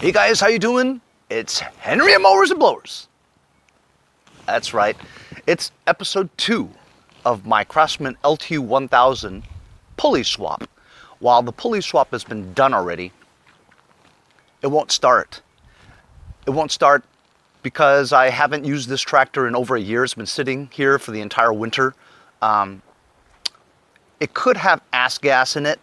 Hey guys, how you doing? It's Henry at Mowers and Blowers. That's right. It's episode 2 of my Craftsman Lt1000 pulley swap. While the pulley swap has been done already, it won't start. It won't start because I haven't used this tractor in over a year. It's been sitting here for the entire winter. It could have ass gas in it,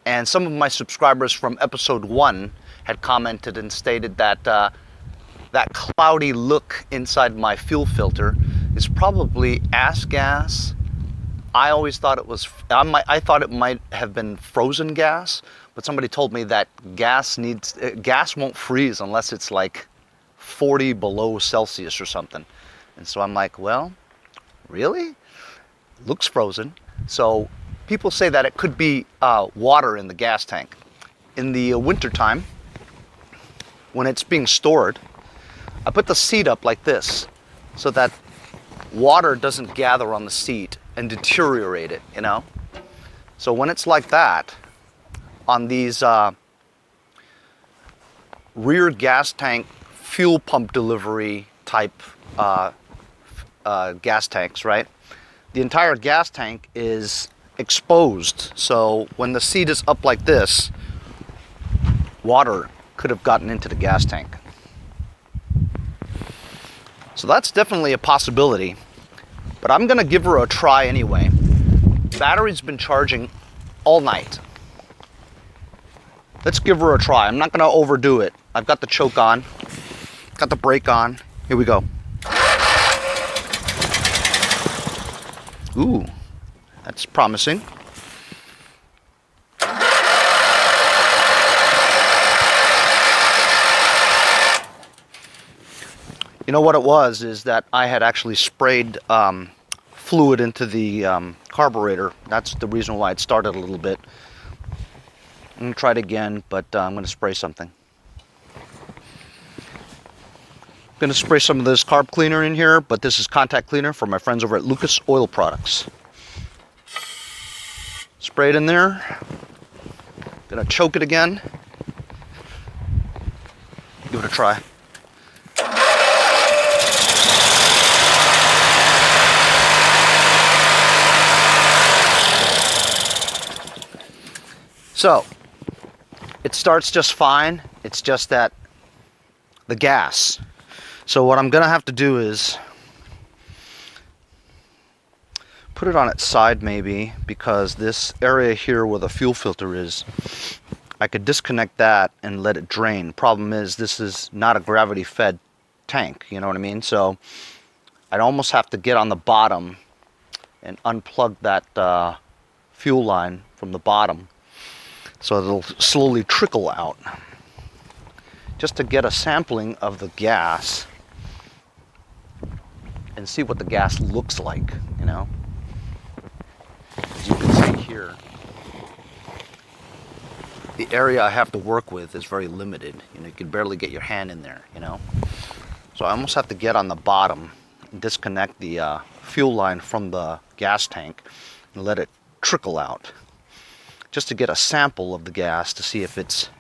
and some of my subscribers from episode 1 had commented and stated that that cloudy look inside my fuel filter is probably ass gas. I always thought it was, I thought it might have been frozen gas, but somebody told me that gas won't freeze unless it's like 40 below Celsius or something. And so I'm like, well, really? Looks frozen. So people say that it could be water in the gas tank. In the winter time, when it's being stored, I put the seat up like this so that water doesn't gather on the seat and deteriorate it, you know? So when it's like that, on these rear gas tank fuel pump delivery type gas tanks, right? The entire gas tank is exposed. So when the seat is up like this, water could have gotten into the gas tank. So that's definitely a possibility, but I'm gonna give her a try anyway. Battery's been charging all night. Let's give her a try. I'm not gonna overdo it. I've got the choke on, got the brake on. Here we go. Ooh, that's promising. You know what it was is that I had actually sprayed fluid into the carburetor. That's the reason why it started a little bit. I'm going to try it again, but I'm going to spray something. I'm going to spray some of this carb cleaner in here, but this is contact cleaner from my friends over at Lucas Oil Products. Spray it in there. Going to choke it again. Give it a try. So, it starts just fine. It's just that the gas. So what I'm gonna have to do is put it on its side maybe, because this area here where the fuel filter is, I could disconnect that and let it drain. Problem is, this is not a gravity fed tank, you know what I mean? So I'd almost have to get on the bottom and unplug that fuel line from the bottom, so it'll slowly trickle out, just to get a sampling of the gas and see what the gas looks like, you know. As you can see here, the area I have to work with is very limited. You know, you can barely get your hand in there, you know. So I almost have to get on the bottom and disconnect the fuel line from the gas tank and let it trickle out, just to get a sample of the gas to see if it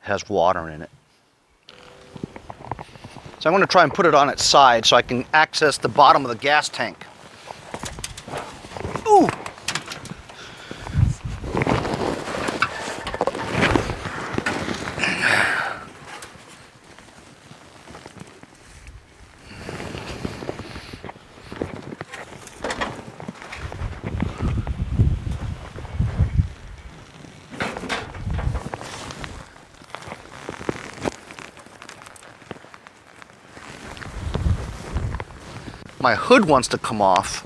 has water in it. So I'm going to try and put it on its side so I can access the bottom of the gas tank. Ooh! My hood wants to come off.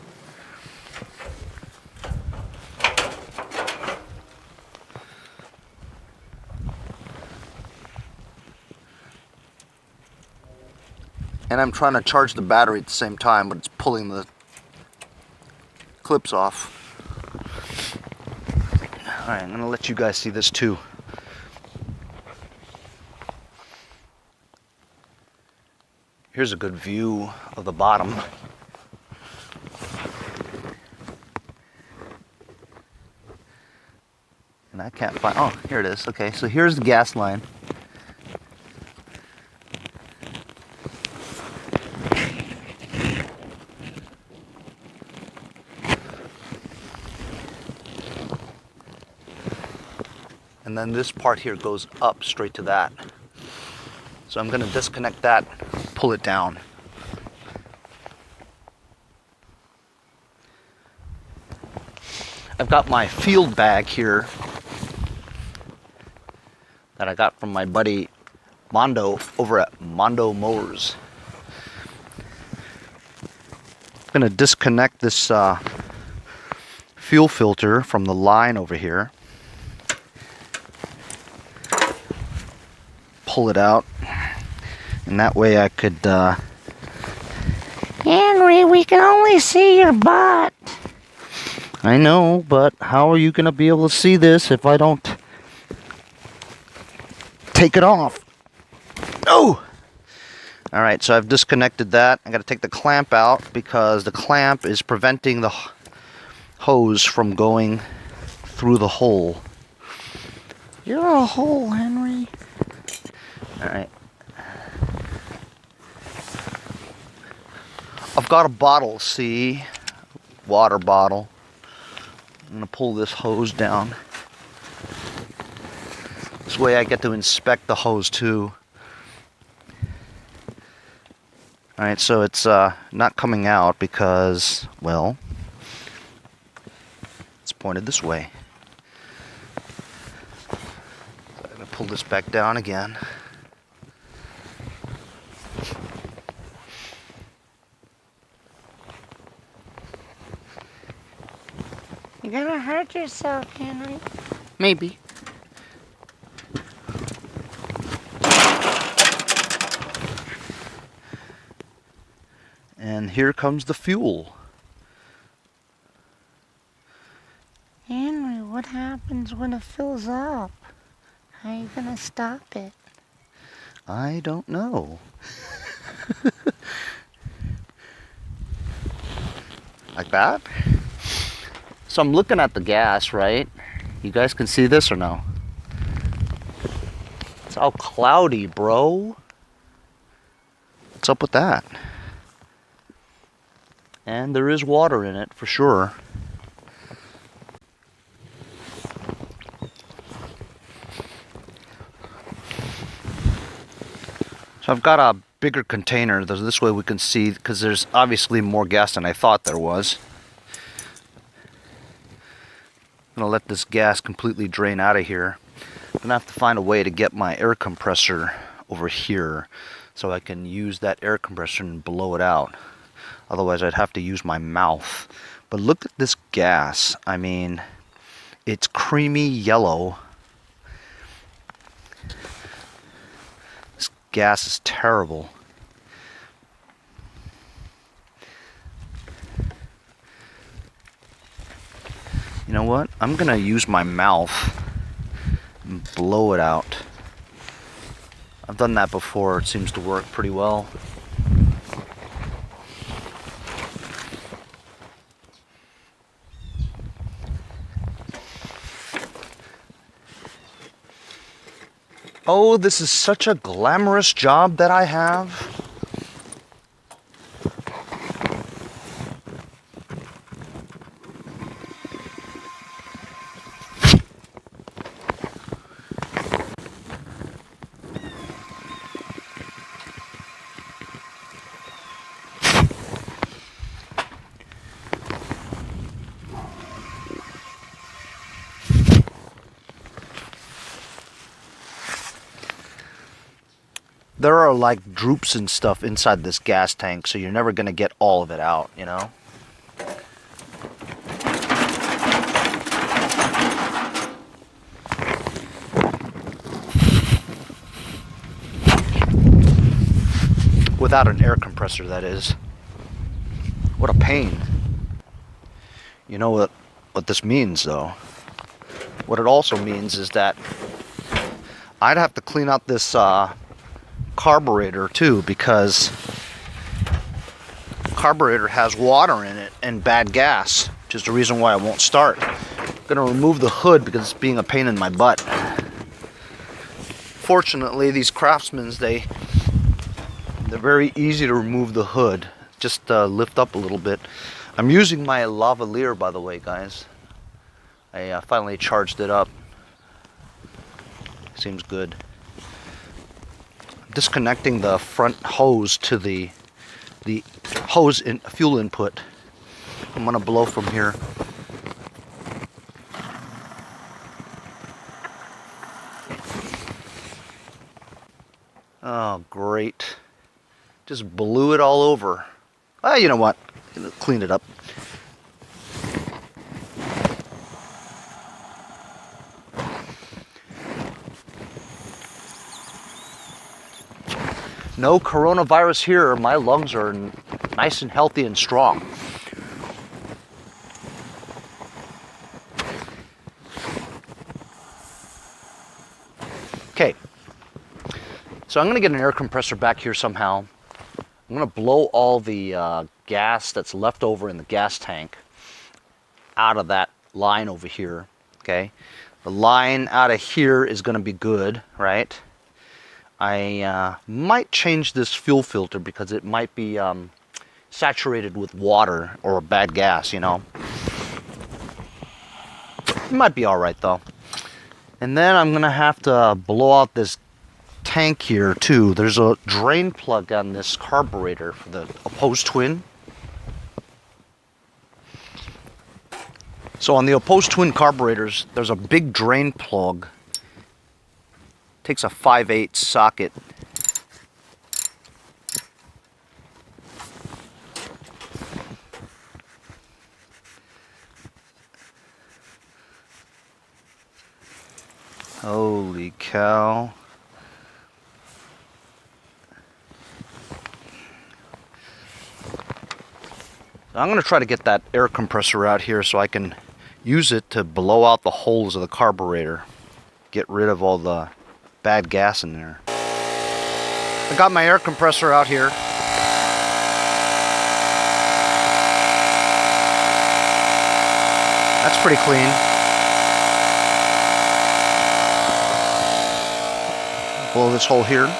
And I'm trying to charge the battery at the same time, but it's pulling the clips off. Alright, I'm going to let you guys see this too. Here's a good view of the bottom. And I can't find, oh, here it is. Okay, so here's the gas line. And then this part here goes up straight to that. So I'm gonna disconnect that, pull it down. I've got my field bag here that I got from my buddy Mondo over at Mondo Mowers. I'm gonna disconnect this fuel filter from the line over here. Pull it out, and that way I could Henry, we can only see your butt. I know, but how are you gonna be able to see this if I don't take it off? Oh! Alright, so I've disconnected that. I gotta take the clamp out because the clamp is preventing the hose from going through the hole. You're a hole, Henry. Alright. I've got a bottle, see? Water bottle. I'm gonna pull this hose down. This way I get to inspect the hose too. Alright, so it's not coming out because, well, it's pointed this way. So I'm gonna pull this back down again. You're gonna hurt yourself, Henry. Maybe. And here comes the fuel. Henry, what happens when it fills up? How are you gonna stop it? I don't know. Like that? So I'm looking at the gas, right? You guys can see this or no? It's all cloudy, bro. What's up with that? And there is water in it for sure. So I've got a bigger container. This way we can see, because there's obviously more gas than I thought there was. I'm gonna let this gas completely drain out of here. I'm gonna have to find a way to get my air compressor over here so I can use that air compressor and blow it out. Otherwise I'd have to use my mouth. But look at this gas. I mean, it's creamy yellow. This gas is terrible. You know what? I'm gonna use my mouth and blow it out. I've done that before. It seems to work pretty well. Oh, this is such a glamorous job that I have. There are like droops and stuff inside this gas tank, so you're never gonna get all of it out, you know? Without an air compressor, that is. What a pain. You know what this means, though? What it also means is that I'd have to clean out this carburetor too, because carburetor has water in it and bad gas, which is the reason why I won't start. I'm gonna remove the hood because it's being a pain in my butt. Fortunately, these Craftsmans, they're very easy to remove the hood. Just lift up a little bit. I'm using my lavalier, by the way, guys. I finally charged it up. seems good. Disconnecting the front hose to the hose fuel input. I'm gonna blow from here. Oh, great. Just blew it all over. Ah, you know what? Clean it up. No coronavirus here. My lungs are nice and healthy and strong. Okay. So I'm going to get an air compressor back here somehow. I'm going to blow all the gas that's left over in the gas tank out of that line over here. Okay. The line out of here is going to be good, right? I might change this fuel filter because it might be saturated with water or bad gas, you know. It might be all right though. And then I'm gonna have to blow out this tank here too. There's a drain plug on this carburetor for the opposed twin. So on the opposed twin carburetors, there's a big drain plug. Takes a 5/8 socket. Holy cow. I'm going to try to get that air compressor out here so I can use it to blow out the holes of the carburetor. Get rid of all the bad gas in there. I got my air compressor out here. That's pretty clean. Blow this hole here.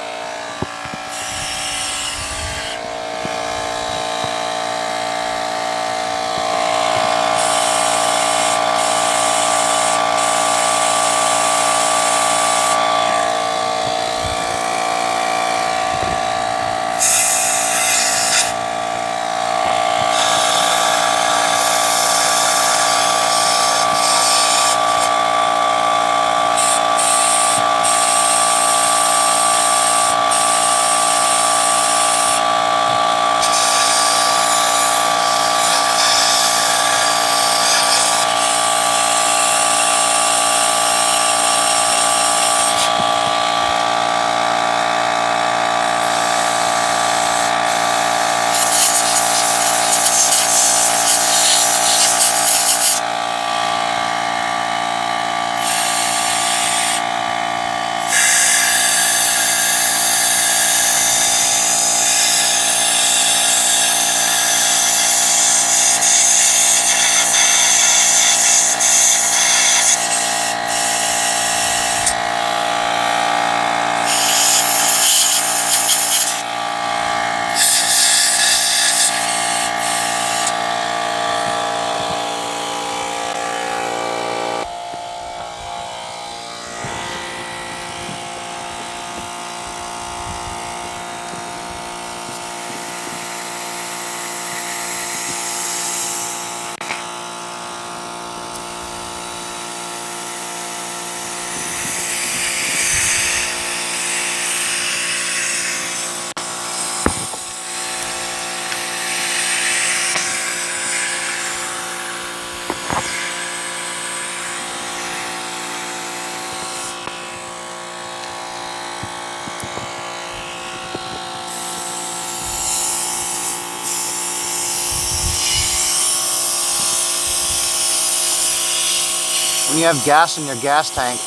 When you have gas in your gas tank,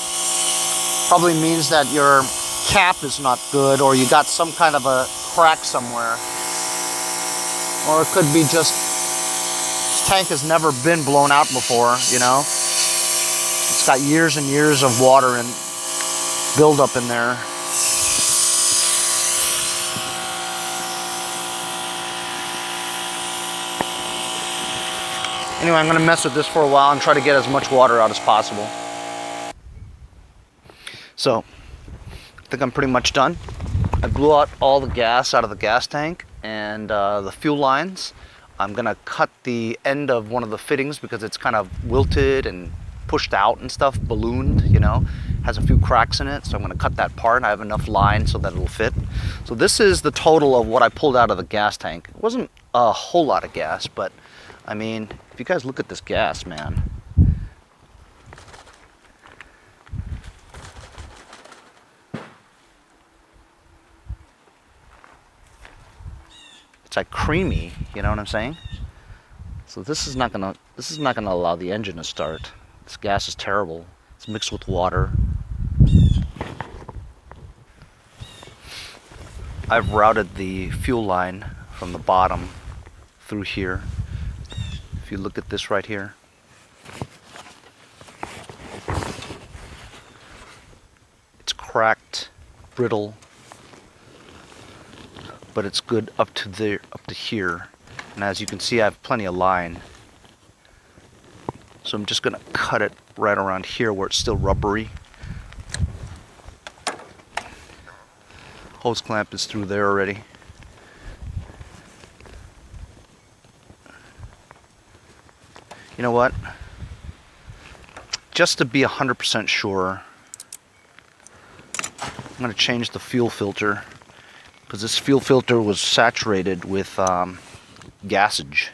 probably means that your cap is not good, or you got some kind of a crack somewhere. Or it could be just this tank has never been blown out before, you know. It's got years and years of water and buildup in there. Anyway, I'm going to mess with this for a while and try to get as much water out as possible. So, think I'm pretty much done. I blew out all the gas out of the gas tank and the fuel lines. I'm gonna cut the end of one of the fittings because it's kind of wilted and pushed out and stuff, ballooned, you know, has a few cracks in it. So I'm gonna cut that part. I have enough line so that it'll fit. So this is the total of what I pulled out of the gas tank. It wasn't a whole lot of gas, but I mean, if you guys look at this gas, man. It's like creamy, you know what I'm saying? So this is not gonna allow the engine to start. This gas is terrible. It's mixed with water. I've routed the fuel line from the bottom through here. If you look at this right here. It's cracked, brittle, but it's good up to here. And as you can see, I have plenty of line. So I'm just gonna cut it right around here where it's still rubbery. Hose clamp is through there already. You know what? Just to be 100% sure, I'm gonna change the fuel filter, because this fuel filter was saturated with gasage.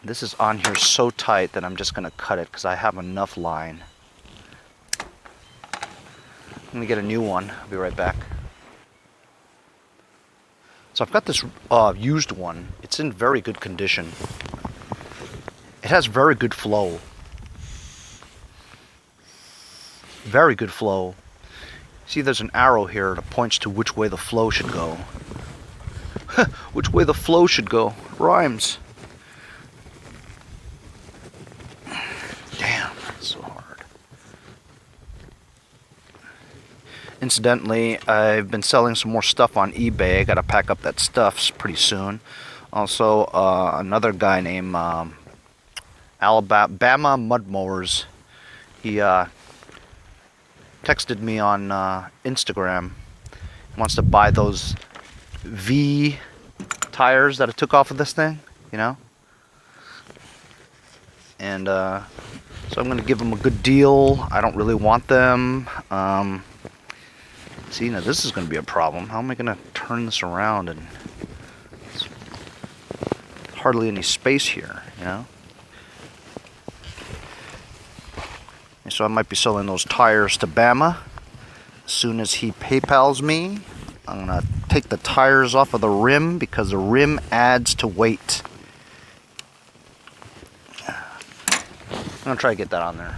This is on here so tight that I'm just gonna cut it because I have enough line. I'm gonna get a new one. I'll be right back. So I've got this used one. It's in very good condition. It has very good flow. Very good flow. See, there's an arrow here that points to which way the flow should go. Which way the flow should go. Rhymes. Damn, that's so hard. Incidentally, I've been selling some more stuff on eBay. I gotta pack up that stuff pretty soon. Also, another guy named Alabama Mud Mowers. He texted me on Instagram. He wants to buy those V tires that I took off of this thing, you know. And so I'm going to give him a good deal. I don't really want them. See, now this is going to be a problem. How am I going to turn this around? And there's hardly any space here, you know. And so I might be selling those tires to Bama. As soon as he PayPals me, I'm going to take the tires off of the rim because the rim adds to weight. I'm going to try to get that on there.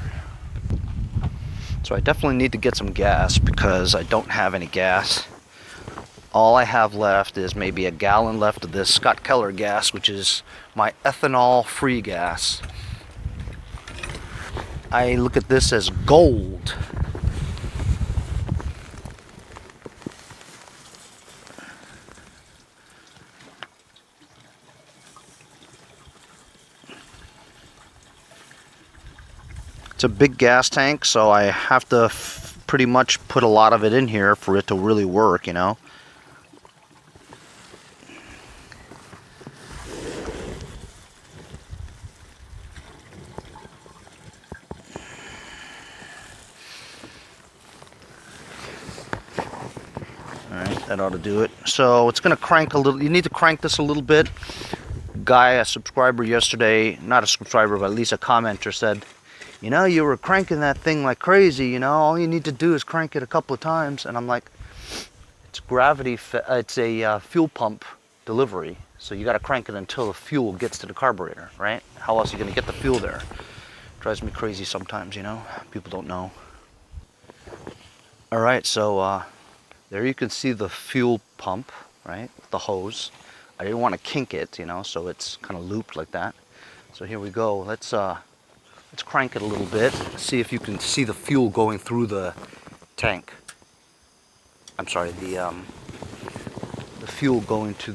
So I definitely need to get some gas because I don't have any gas. All I have left is maybe a gallon left of this Scott Keller gas, which is my ethanol-free gas. I look at this as gold. It's a big gas tank, so I have to pretty much put a lot of it in here for it to really work, you know. Alright, that ought to do it. So it's going to crank a little. You need to crank this a little bit. Guy, a subscriber yesterday, not a subscriber, but at least a commenter said, you know, you were cranking that thing like crazy, you know, all you need to do is crank it a couple of times. And I'm like, it's gravity, it's a fuel pump delivery. So you got to crank it until the fuel gets to the carburetor, right? How else are you going to get the fuel there? Drives me crazy sometimes, you know, people don't know. All right, so there you can see the fuel pump, right, the hose. I didn't want to kink it, you know, so it's kind of looped like that. So here we go. Let's crank it a little bit, see if you can see the fuel going through the tank. I'm sorry, the fuel going to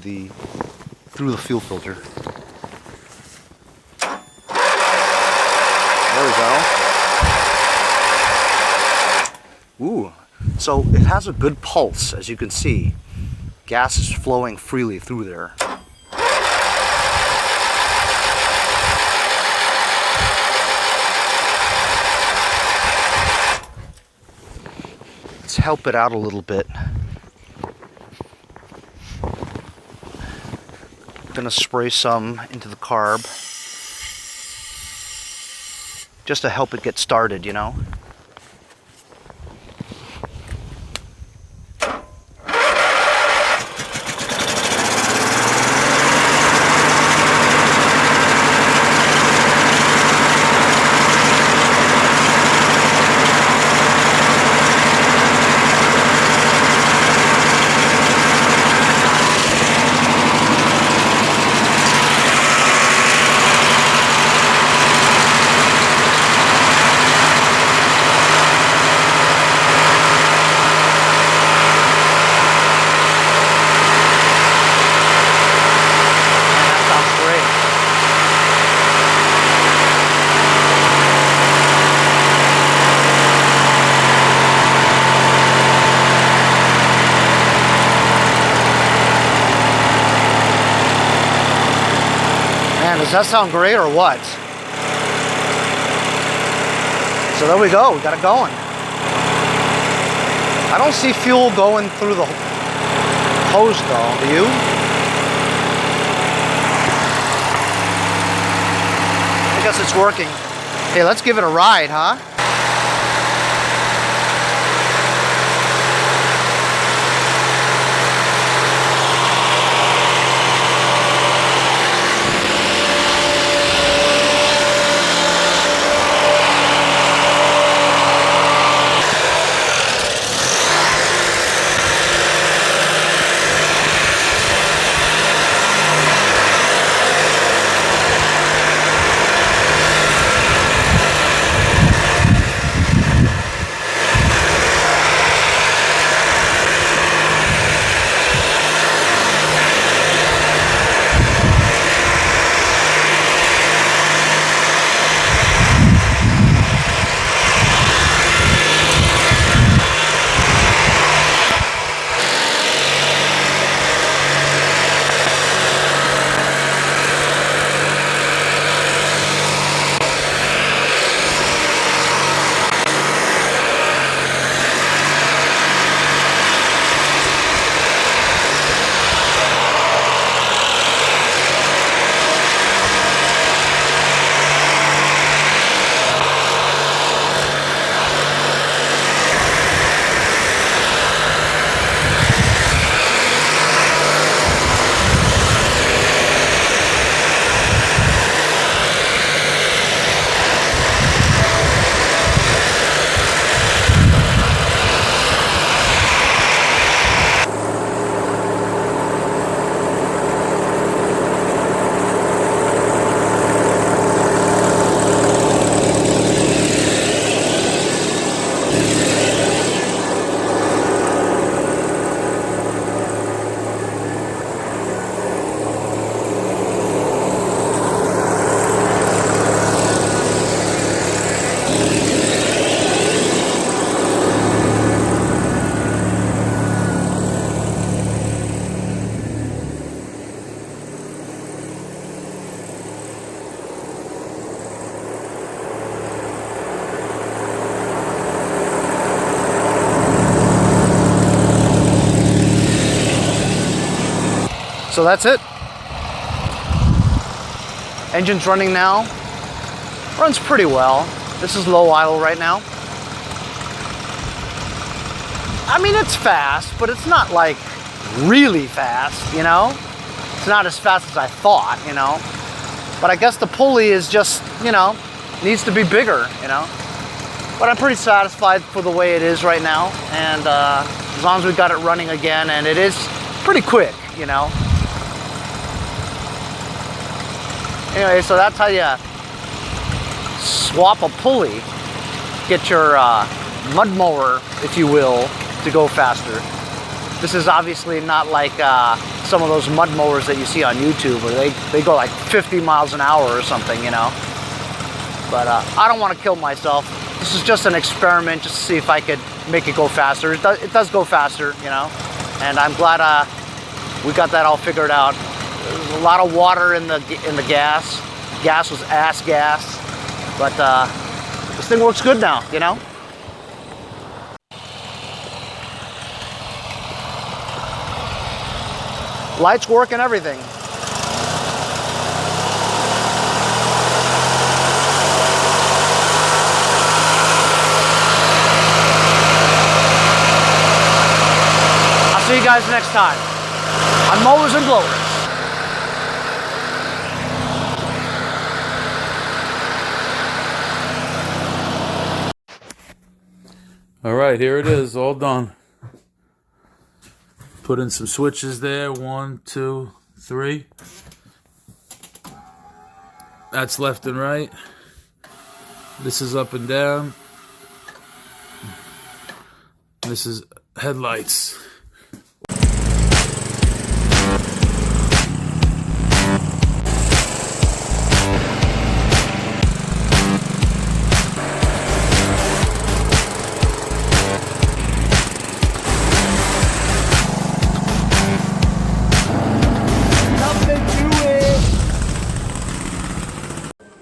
through the fuel filter. There we go. Ooh, so it has a good pulse, as you can see. Gas is flowing freely through there. Let's help it out a little bit. Gonna spray some into the carb just to help it get started, you know. Does that sound great or what? So there we go, we got it going. I don't see fuel going through the hose though, do you? I guess it's working. Hey, let's give it a ride, huh? So that's it. Engine's running now. Runs pretty well. This is low idle right now. I mean, it's fast, but it's not like really fast, you know? It's not as fast as I thought, you know? But I guess the pulley is just, you know, needs to be bigger, you know? But I'm pretty satisfied for the way it is right now. And as long as we got it running again, and it is pretty quick, you know? Anyway, so that's how you swap a pulley, get your mud mower, if you will, to go faster. This is obviously not like some of those mud mowers that you see on YouTube where they go like 50 miles an hour or something, you know. But I don't want to kill myself. This is just an experiment, just to see if I could make it go faster. It does go faster, you know, and I'm glad we got that all figured out. There's a lot of water in the gas. Gas was ass gas, but this thing works good now, you know. Lights work and everything. I'll see you guys next time on Mowers and Blowers. All right, here it is, all done. Put in some switches there, 1, 2, 3. That's left and right. This is up and down. This is headlights.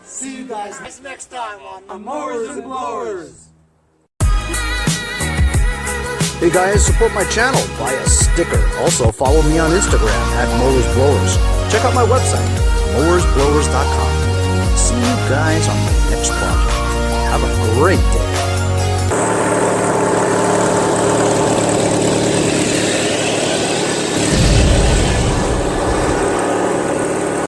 See you guys next time on Mowers and Blowers. Hey guys, support my channel, buy a sticker. Also follow me on Instagram at Mowers Blowers. Check out my website, mowersblowers.com. See you guys on the next project. Have a great day.